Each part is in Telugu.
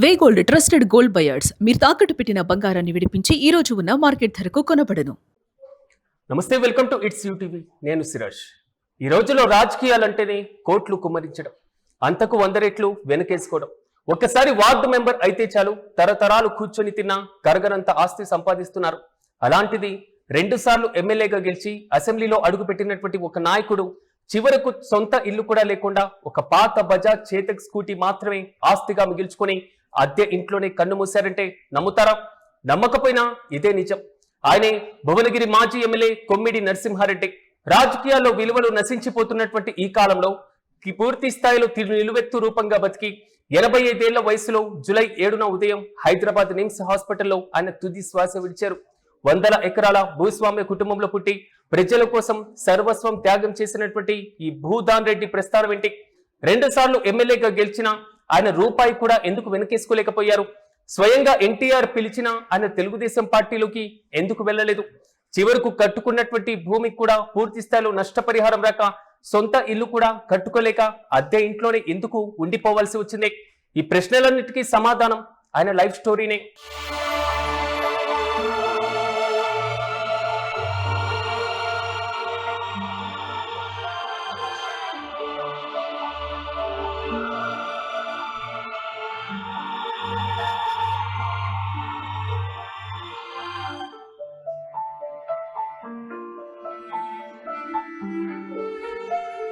వే గోల్డ్ ట్రస్టెడ్ గోల్డ్ బయర్స్ మీరు తాకట్టు పెట్టిన బంగారాన్ని విడిపించి ఈ రోజు ఉన్న మార్కెట్ ధరకు కొనబడను. నమస్తే, వెల్కమ్ టు ఇట్స్ యూటీవీ. నేను సిరాజ్. ఈ రోజులో రాజకీయాలంటేనే కోట్లు కుమ్మరించడం, అంతకు 100 రెట్లు వెనకేసుకోవడం. ఒక్కసారి వార్డు మెంబర్ అయితే చాలు, తరతరాలు కూర్చొని తిన్నా కరగనంత ఆస్తి సంపాదిస్తున్నారు. అలాంటిది 2 సార్లు ఎమ్మెల్యేగా గెలిచి అసెంబ్లీలో అడుగుపెట్టినటువంటి ఒక నాయకుడు చివరకు సొంత ఇల్లు కూడా లేకుండా ఒక పాత బజాజ్ చేతక్ స్కూటీ మాత్రమే ఆస్తిగా మిగిల్చుకొని అద్దె ఇంట్లోనే కన్ను మూశారంటే నమ్ముతారా? నమ్మకపోయినా ఇదే నిజం. ఆయనే భువనగిరి మాజీ ఎమ్మెల్యే కొమ్మిడి నరసింహారెడ్డి. రాజకీయాల్లో విలువలు నశించిపోతున్నటువంటి ఈ కాలంలో పూర్తి స్థాయిలో నిలువెత్తు రూపంగా బతికి 85 ఏళ్ల వయసులో జూలై 7న ఉదయం హైదరాబాద్ నిమ్స్ హాస్పిటల్లో ఆయన తుది శ్వాస విడిచారు. 100 ఎకరాల భూస్వామ్య కుటుంబంలో పుట్టి ప్రజల కోసం సర్వస్వం త్యాగం చేసినటువంటి ఈ భూదాన్ రెడ్డి ప్రస్థానం ఏంటి? 2 సార్లు ఎమ్మెల్యేగా గెలిచిన ఆయన రూపాయి కూడా ఎందుకు వెనకేసుకోలేకపోయారు? స్వయంగా ఎన్టీఆర్ పిలిచిన ఆయన తెలుగుదేశం పార్టీలోకి ఎందుకు వెళ్ళలేదు? చివరకు కట్టుకున్నటువంటి భూమికి కూడా పూర్తి స్థాయిలో నష్టపరిహారం రాక సొంత ఇల్లు కూడా కట్టుకోలేక అద్దె ఇంట్లోనే ఎందుకు ఉండిపోవాల్సి వచ్చింది? ఈ ప్రశ్నలన్నిటికీ సమాధానం ఆయన లైఫ్ స్టోరీనే.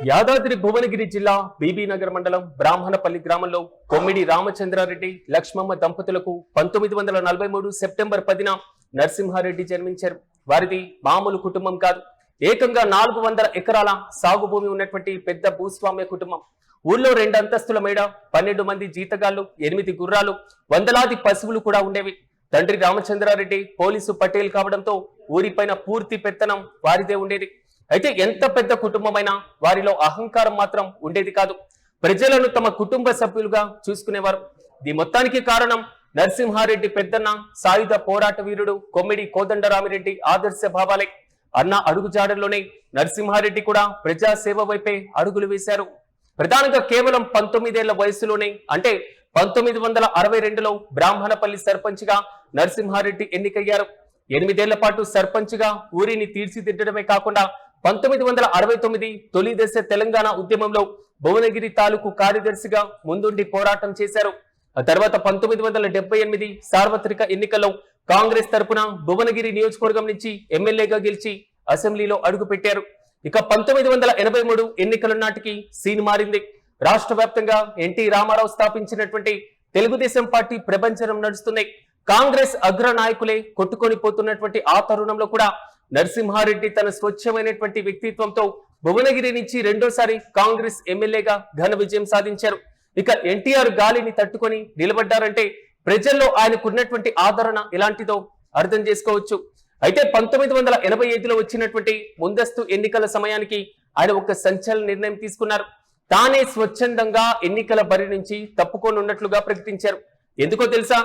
యాదాద్రి భువనగిరి జిల్లా బీబీ నగర్ మండలం బ్రాహ్మణపల్లి గ్రామంలో కొమ్మిడి రామచంద్రారెడ్డి లక్ష్మమ్మ దంపతులకు 1943 సెప్టెంబర్ 10న నరసింహారెడ్డి జన్మించారు. వారిది మామూలు కుటుంబం కాదు. ఏకంగా 400 ఎకరాల సాగు భూమి ఉన్నటువంటి పెద్ద భూస్వామ్య కుటుంబం. ఊళ్ళో 2 అంతస్తుల మేడ, 12 మంది జీతగాళ్లు, 8 గుర్రాలు, వందలాది పశువులు కూడా ఉండేవి. తండ్రి రామచంద్రారెడ్డి పోలీసు పటేల్ కావడంతో ఊరిపైన పూర్తి పెత్తనం వారిదే ఉండేది. అయితే ఎంత పెద్ద కుటుంబమైనా వారిలో అహంకారం మాత్రం ఉండేది కాదు. ప్రజలను తమ కుటుంబ సభ్యులుగా చూసుకునేవారు. ఈ మొత్తానికి కారణం నరసింహారెడ్డి పెద్దన్న, సాయుధ పోరాట వీరుడు కొమ్మిడి కోదండరామిరెడ్డి ఆదర్శ భావాలే. అన్న అడుగుజాడల్లోనే నరసింహారెడ్డి కూడా ప్రజాసేవ వైపే అడుగులు వేశారు. ప్రధానంగా కేవలం 19 ఏళ్ల వయసులోనే, అంటే 1962లో బ్రాహ్మణపల్లి సర్పంచ్ గా నరసింహారెడ్డి ఎన్నికయ్యారు. 8 ఏళ్ల పాటు సర్పంచ్ గా ఊరిని తీర్చిదిద్దడమే కాకుండా 1969 తొలి దశ తెలంగాణ ఉద్యమంలో భువనగిరి తాలూకు కార్యదర్శిగా ముందుండి పోరాటం చేశారు. ఆ తర్వాత 1978 సార్వత్రిక ఎన్నికల్లో కాంగ్రెస్ తరపున భువనగిరి నియోజకవర్గం నుంచి ఎమ్మెల్యేగా గెలిచి అసెంబ్లీలో అడుగుపెట్టారు. ఇక 1983 ఎన్నికల నాటికి సీన్ మారింది. రాష్ట్ర వ్యాప్తంగా ఎన్టీ రామారావు స్థాపించినటువంటి తెలుగుదేశం పార్టీ ప్రభంజనం నడుస్తుంది. కాంగ్రెస్ అగ్ర నాయకులే కొట్టుకొని పోతున్నటువంటి ఆ తరుణంలో కూడా నరసింహారెడ్డి తన స్వచ్ఛమైనటువంటి వ్యక్తిత్వంతో భువనగిరి నుంచి 2వ కాంగ్రెస్ ఎమ్మెల్యేగా ఘన విజయం సాధించారు. ఇక ఎన్టీఆర్ గాలిని తట్టుకొని నిలబడ్డారంటే ప్రజల్లో ఆయనకున్నటువంటి ఆదరణ ఎలాంటిదో అర్థం చేసుకోవచ్చు. అయితే 1985లో వచ్చినటువంటి ముందస్తు ఎన్నికల సమయానికి ఆయన ఒక సంచలన నిర్ణయం తీసుకున్నారు. తానే స్వచ్ఛందంగా ఎన్నికల బరి నుంచి తప్పుకోనున్నట్లుగా ప్రకటించారు. ఎందుకో తెలుసా?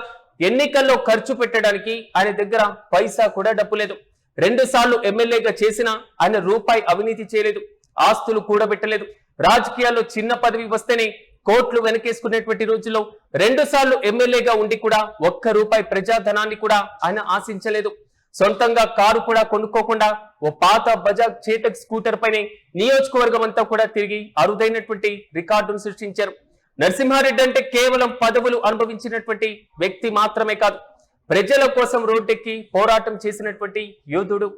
ఎన్నికల్లో ఖర్చు పెట్టడానికి ఆయన దగ్గర పైసా కూడా డబ్బు లేదు. 2 సార్లు ఎమ్మెల్యేగా చేసినా ఆయన రూపాయి అవినీతి చేయలేదు, ఆస్తులు కూడబెట్టలేదు. రాజకీయాల్లో చిన్న పదవి వస్తేనే కోట్లు వెనకేసుకునేటువంటి రోజుల్లో 2 సార్లు ఎమ్మెల్యేగా ఉండి కూడా ఒక్క రూపాయి ప్రజాధనాన్ని కూడా ఆయన ఆశించలేదు. సొంతంగా కారు కూడా కొనుక్కోకుండా ఓ పాత బజాజ్ చేతక్ స్కూటర్ పైనే నియోజకవర్గం అంతా కూడా తిరిగి అరుదైనటువంటి రికార్డును సృష్టించారు. నరసింహారెడ్డి అంటే కేవలం పదవులు అనుభవించినటువంటి వ్యక్తి మాత్రమే కాదు, ప్రజల కోసం రోడ్డెక్కి పోరాటం చేసినటువంటి యోధుడు.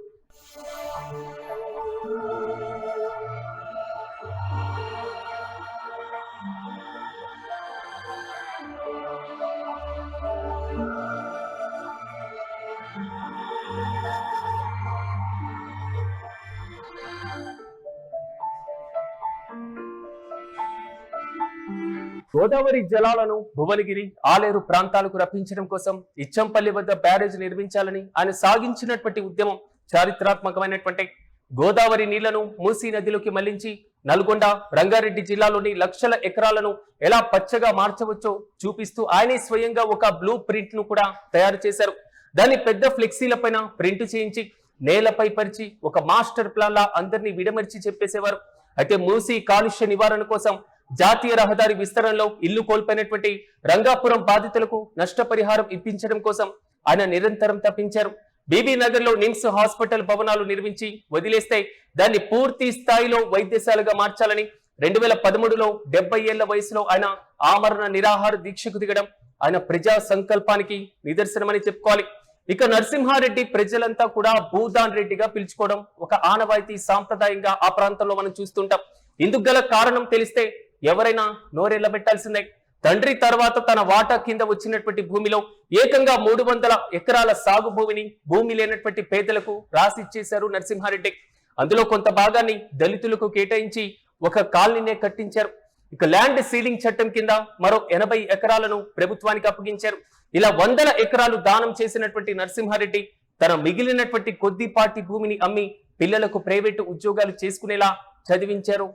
గోదావరి జలాలను భువనగిరి, ఆలేరు ప్రాంతాలకు రప్పించడం కోసం ఇచ్చంపల్లి వద్ద బ్యారేజ్ నిర్మించాలని ఆయన సాగించినటువంటి ఉద్యమం చారిత్రాత్మకమైనటువంటి. గోదావరి నీళ్లను మూసీ నదిలోకి మళ్లించి నల్గొండ, రంగారెడ్డి జిల్లాలోని లక్షల ఎకరాలను ఎలా పచ్చగా మార్చవచ్చో చూపిస్తూ ఆయనే స్వయంగా ఒక బ్లూ ప్రింట్ ను కూడా తయారు చేశారు. దాన్ని పెద్ద ఫ్లెక్సీల పైన ప్రింట్ చేయించి నేలపై పరిచి ఒక మాస్టర్ ప్లాన్ లా అందరినీ విడమర్చి చెప్పేసేవారు. అయితే మూసీ కాలుష్య నివారణ కోసం జాతీయ రహదారి విస్తరణలో ఇల్లు కోల్పోయినటువంటి రంగాపురం బాధితులకు నష్టపరిహారం ఇప్పించడం కోసం ఆయన నిరంతరం తప్పించారు. బీబీ నగర్ లో నిమ్స్ హాస్పిటల్ భవనాలు నిర్మించి వదిలేస్తే దాన్ని పూర్తి స్థాయిలో వైద్యశాలగా మార్చాలని 2013లో 70 ఏళ్ల వయసులో ఆయన ఆమరణ నిరాహార దీక్షకు దిగడం ఆయన ప్రజా సంకల్పానికి నిదర్శనమని చెప్పుకోవాలి. ఇక నరసింహారెడ్డి ప్రజలంతా కూడా భూదాన్ రెడ్డిగా పిలుచుకోవడం ఒక ఆనవాయితీ సాంప్రదాయంగా ఆ ప్రాంతంలో మనం చూస్తుంటాం. ఇందుకు గల కారణం తెలిస్తే ఎవరైనా నోరెళ్లబెట్టాల్సిందే. తండ్రి తర్వాత తన వాటా కింద వచ్చినటువంటి భూమిలో ఏకంగా 300 ఎకరాల సాగు భూమి లేనటువంటి పేదలకు రాసిచ్చేశారు నరసింహారెడ్డి. అందులో కొంత భాగాన్ని దళితులకు కేటాయించి ఒక కాలనీనే కట్టించారు. ఇక ల్యాండ్ సీలింగ్ చట్టం కింద మరో 80 ఎకరాలను ప్రభుత్వానికి అప్పగించారు. ఇలా 100 ఎకరాలు దానం చేసినటువంటి నరసింహారెడ్డి తన మిగిలినటువంటి కొద్దిపాటి భూమిని అమ్మి పిల్లలకు ప్రైవేటు ఉద్యోగాలు చేసుకునేలా చదివించారు.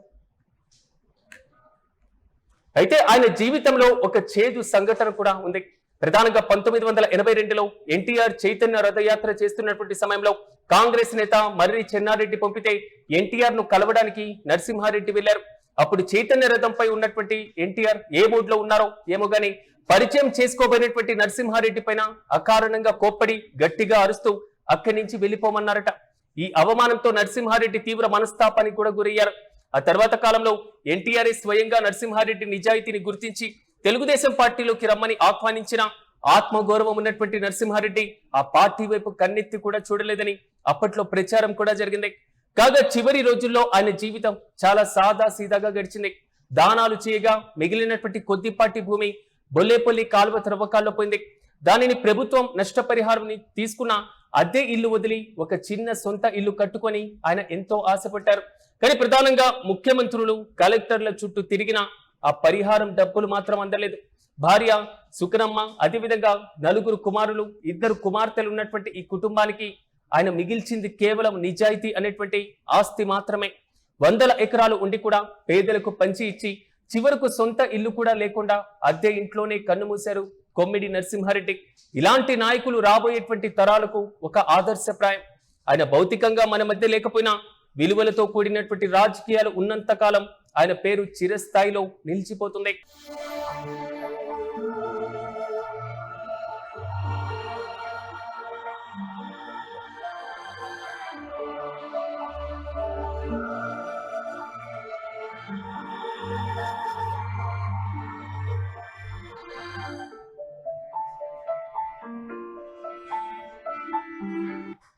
అయితే ఆయన జీవితంలో ఒక చేదు సంఘటన కూడా ఉంది. ప్రధానంగా 1982లో ఎన్టీఆర్ చైతన్య రథయాత్ర చేస్తున్నటువంటి సమయంలో కాంగ్రెస్ నేత మర్రి చెన్నారెడ్డి పంపితే ఎన్టీఆర్ ను కలవడానికి నరసింహారెడ్డి వెళ్లారు. అప్పుడు చైతన్య రథంపై ఉన్నటువంటి ఎన్టీఆర్ ఏ మూడ్ లో ఉన్నారో ఏమో గాని పరిచయం చేసుకోబోయినటువంటి నరసింహారెడ్డి పైన అకారణంగా కోప్పడి గట్టిగా అరుస్తూ అక్కడి నుంచి వెళ్లిపోమన్నారట. ఈ అవమానంతో నరసింహారెడ్డి తీవ్ర మనస్తాపానికి కూడా గురయ్యారు. ఆ తర్వాత కాలంలో ఎన్టీఆర్ స్వయంగా నరసింహారెడ్డి నిజాయితీని గుర్తించి తెలుగుదేశం పార్టీలోకి రమ్మని ఆహ్వానించిన ఆత్మగౌరవం ఉన్నటువంటి నరసింహారెడ్డి ఆ పార్టీ వైపు కన్నెత్తి కూడా చూడలేదని అప్పట్లో ప్రచారం కూడా జరిగింది. కాగా చివరి రోజుల్లో ఆయన జీవితం చాలా సాదా సీదాగా గడిచింది. దానాలు చేయగా మిగిలినటువంటి కొద్దిపాటి భూమి బొల్లేపల్లి కాలువ త్రవ్వకాల్లో పోయింది. దానిని ప్రభుత్వం నష్టపరిహారం తీసుకున్న అద్దె ఇల్లు వదిలి ఒక చిన్న సొంత ఇల్లు కట్టుకొని ఆయన ఎంతో ఆశపడ్డారు. కానీ ప్రధానంగా ముఖ్యమంత్రులు కలెక్టర్ల చుట్టూ తిరిగిన ఆ పరిహారం డబ్బులు మాత్రం అందలేదు. భార్య సుకనమ్మ, అదేవిధంగా 4 కుమారులు, 2 కుమార్తెలు ఉన్నటువంటి ఈ కుటుంబానికి ఆయన మిగిల్చింది కేవలం నిజాయితీ అనేటువంటి ఆస్తి మాత్రమే. 100 ఎకరాలు ఉండి కూడా పేదలకు పంచి ఇచ్చి చివరకు సొంత ఇల్లు కూడా లేకుండా అద్దె ఇంట్లోనే కన్నుమూశారు కొమ్మిడి నరసింహారెడ్డి. ఇలాంటి నాయకులు రాబోయేటువంటి తరాలకు ఒక ఆదర్శప్రాయం. ఆయన భౌతికంగా మన మధ్య లేకపోయినా విలువలతో కూడినటువంటి రాజకీయాలు ఉన్నంత కాలం ఆయన పేరు చిరస్థాయిలో నిలిచిపోతుంది.